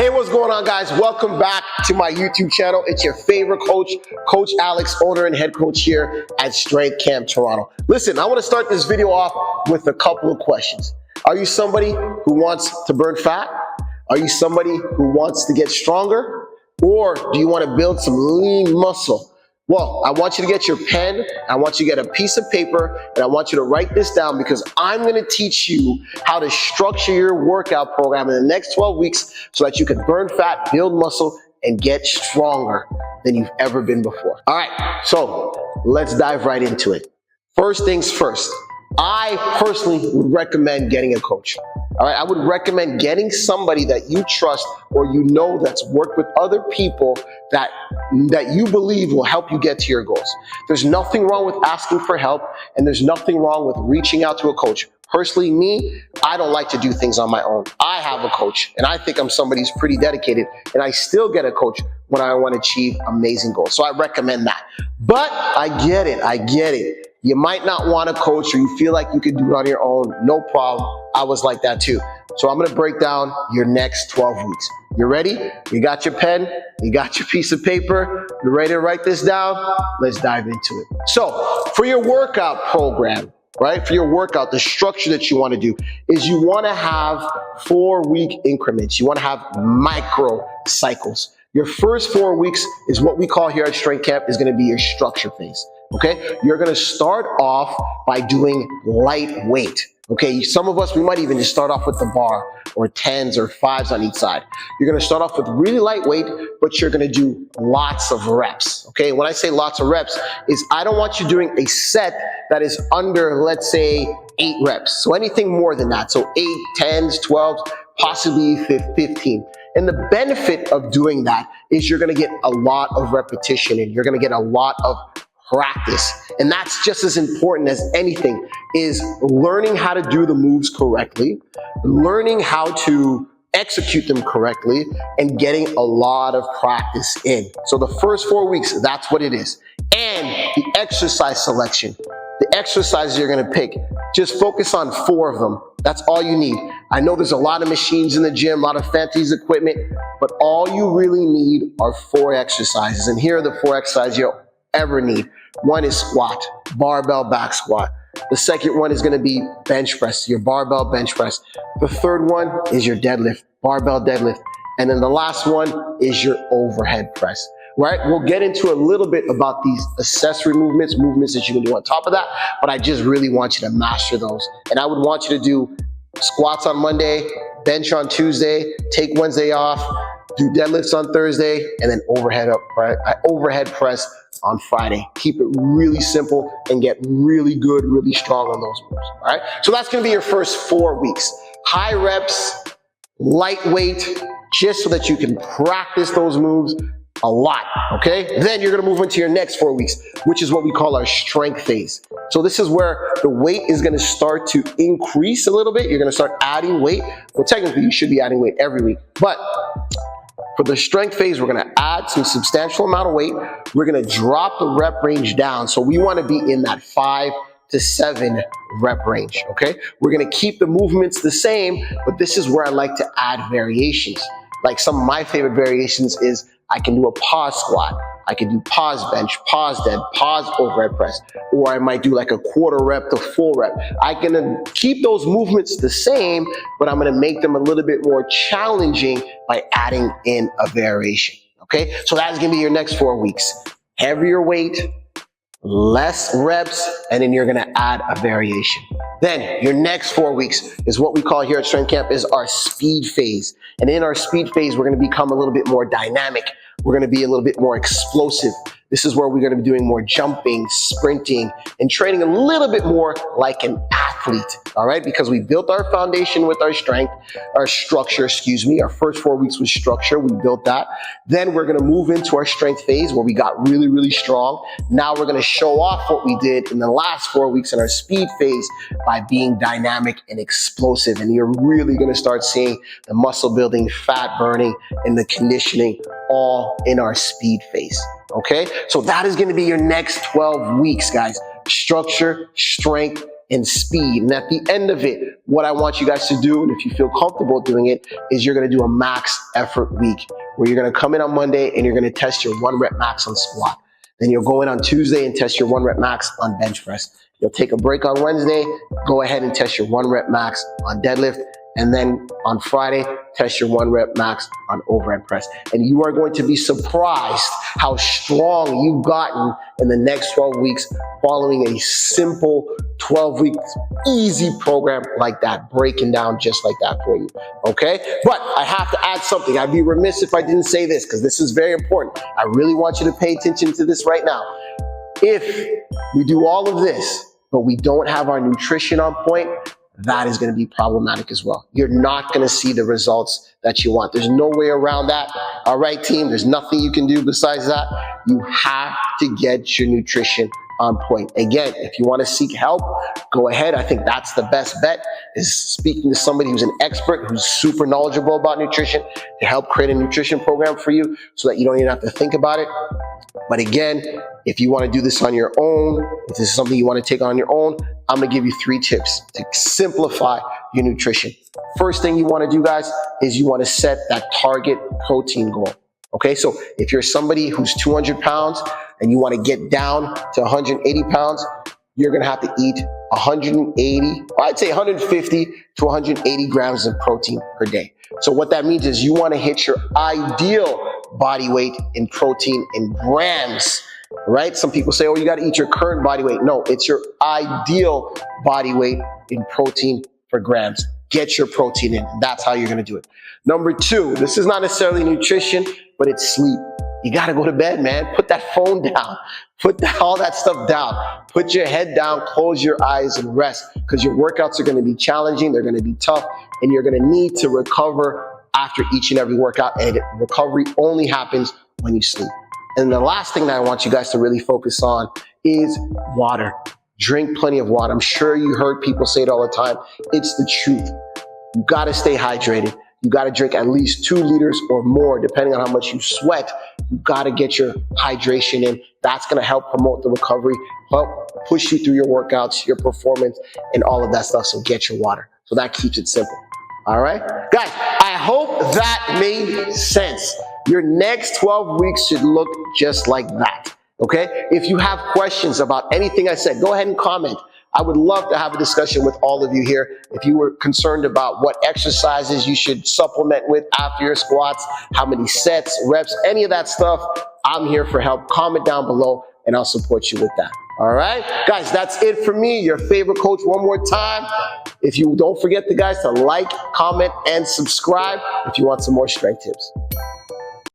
Hey, what's going on, guys? Welcome back to my YouTube channel. It's your favorite coach, Coach Alex, owner and head coach here at Strength Camp Toronto. Listen, I want to start this video off with a couple of questions. Are you somebody who wants to burn fat? Are you somebody who wants to get stronger? Or do you want to build some lean muscle? Well, I want you to get your pen, I want you to get a piece of paper, and I want you to write this down because I'm going to teach you how to structure your workout program in the next 12 weeks so that you can burn fat, build muscle, and get stronger than you've ever been before. All right, so let's dive right into it. First things first, I personally would recommend getting a coach. All right, I would recommend getting somebody that you trust or you know that's worked with other people that you believe will help you get to your goals. There's nothing wrong with asking for help, and there's nothing wrong with reaching out to a coach. Personally, me, I don't like to do things on my own. I have a coach, and I think I'm somebody who's pretty dedicated, and I still get a coach when I want to achieve amazing goals. So I recommend that. But I get it. You might not want a coach or you feel like you could do it on your own. No problem. I was like that too. So I'm going to break down your next 12 weeks. You ready? You got your pen? You got your piece of paper? You ready to write this down? Let's dive into it. So for your workout program, right? For your workout, the structure that you want to do is you want to have 4-week increments. You want to have micro cycles. Your first 4 weeks is what we call here at Strength Camp is going to be your structure phase. Okay, you're going to start off by doing light weight. Okay, some of us, we might even just start off with the bar or 10s or 5s on each side. You're going to start off with really lightweight, but you're going to do lots of reps. Okay, when I say lots of reps is I don't want you doing a set that is under, let's say, 8 reps. So anything more than that. So 8, 10s, 12s, possibly 15. And the benefit of doing that is you're going to get a lot of repetition and you're going to get a lot of practice. And that's just as important as anything is learning how to do the moves correctly, learning how to execute them correctly, and getting a lot of practice in. So the first 4 weeks, that's what it is. And the exercise selection, the exercises you're going to pick, just focus on 4 of them. That's all you need. I know there's a lot of machines in the gym, a lot of fancy equipment, but all you really need are 4 exercises. And here are the 4 exercises you'll ever need. One is squat, barbell back squat. The second one is going to be bench press, your barbell bench press. The third one is your deadlift, barbell deadlift. And then the last one is your overhead press, right? We'll get into a little bit about these accessory movements that you can do on top of that, but I just really want you to master those. And I would want you to do squats on Monday, bench on Tuesday, take Wednesday off, do deadlifts on Thursday, and then overhead press on Friday. Keep it really simple and get really good, really strong on those moves, all right? So that's gonna be your first 4 weeks. High reps, lightweight, just so that you can practice those moves a lot, okay? Then you're gonna move into your next 4 weeks, which is what we call our strength phase. So this is where the weight is gonna start to increase a little bit. You're gonna start adding weight. Well, technically you should be adding weight every week, but for the strength phase, we're gonna add some substantial amount of weight. We're gonna drop the rep range down. So we wanna be in that 5 to 7 rep range, okay? We're gonna keep the movements the same, but this is where I like to add variations. Like some of my favorite variations is I can do a pause squat. I can do pause bench, pause dead, pause overhead press, or I might do like a quarter rep to full rep. I can keep those movements the same, but I'm gonna make them a little bit more challenging by adding in a variation, okay? So that's gonna be your next 4 weeks. Heavier weight, less reps, and then you're gonna add a variation. Then your next 4 weeks is what we call here at Strength Camp is our speed phase. And in our speed phase, we're gonna become a little bit more dynamic. We're gonna be a little bit more explosive. This is where we're gonna be doing more jumping, sprinting, and training a little bit more like an athlete, all right? Because we built our foundation with our strength, our structure, Our first 4 weeks was structure, we built that. Then we're gonna move into our strength phase where we got really, really strong. Now we're gonna show off what we did in the last 4 weeks in our speed phase by being dynamic and explosive. And you're really gonna start seeing the muscle building, fat burning, and the conditioning all in our speed phase, okay? So that is gonna be your next 12 weeks, guys. Structure, strength, and speed. And at the end of it, what I want you guys to do, and if you feel comfortable doing it, is you're gonna do a max effort week where you're gonna come in on Monday and you're gonna test your 1 rep max on squat. Then you'll go in on Tuesday and test your 1 rep max on bench press. You'll take a break on Wednesday, go ahead and test your 1 rep max on deadlift. And then on Friday, test your 1 rep max on overhead press. And you are going to be surprised how strong you've gotten in the next 12 weeks following a simple 12 weeks easy program like that, breaking down just like that for you, okay? But I have to add something. I'd be remiss if I didn't say this because this is very important. I really want you to pay attention to this right now. If we do all of this, but we don't have our nutrition on point, that is going to be problematic as well. You're not going to see the results that you want. There's no way around that. All right, team, there's nothing you can do besides that. You have to get your nutrition on point. Again, if you want to seek help, go ahead. I think that's the best bet, is speaking to somebody who's an expert, who's super knowledgeable about nutrition, to help create a nutrition program for you so that you don't even have to think about it. But again, if you want to do this on your own, if this is something you want to take on your own, I'm going to give you 3 tips to simplify your nutrition. First thing you want to do, guys, is you want to set that target protein goal. Okay, so if you're somebody who's 200 pounds and you want to get down to 180 pounds, you're going to have to eat 180, or I'd say 150 to 180 grams of protein per day. So what that means is you want to hit your ideal body weight in protein in grams, right? Some people say, oh, you got to eat your current body weight. No, it's your ideal body weight in protein per grams. Get your protein in. That's how you're going to do it. Number 2, this is not necessarily nutrition, but it's sleep. You got to go to bed, man. Put that phone down. Put all that stuff down. Put your head down, close your eyes, and rest, because your workouts are going to be challenging. They're going to be tough, and you're going to need to recover after each and every workout, and recovery only happens when you sleep. And the last thing that I want you guys to really focus on is water. Drink plenty of water. I'm sure you heard people say it all the time. It's the truth. You got to stay hydrated. You got to drink at least 2 liters or more, depending on how much you sweat. You got to get your hydration in. That's going to help promote the recovery, help push you through your workouts, your performance, and all of that stuff. So get your water. So that keeps it simple. All right, guys, I hope that made sense. Your next 12 weeks should look just like that, okay? If you have questions about anything I said, go ahead and comment. I would love to have a discussion with all of you here. If you were concerned about what exercises you should supplement with after your squats, how many sets, reps, any of that stuff, I'm here for help. Comment down below and I'll support you with that. All right, guys, that's it for me, your favorite coach. One more time, if you don't forget, the guys, to like, comment, and subscribe if you want some more strength tips.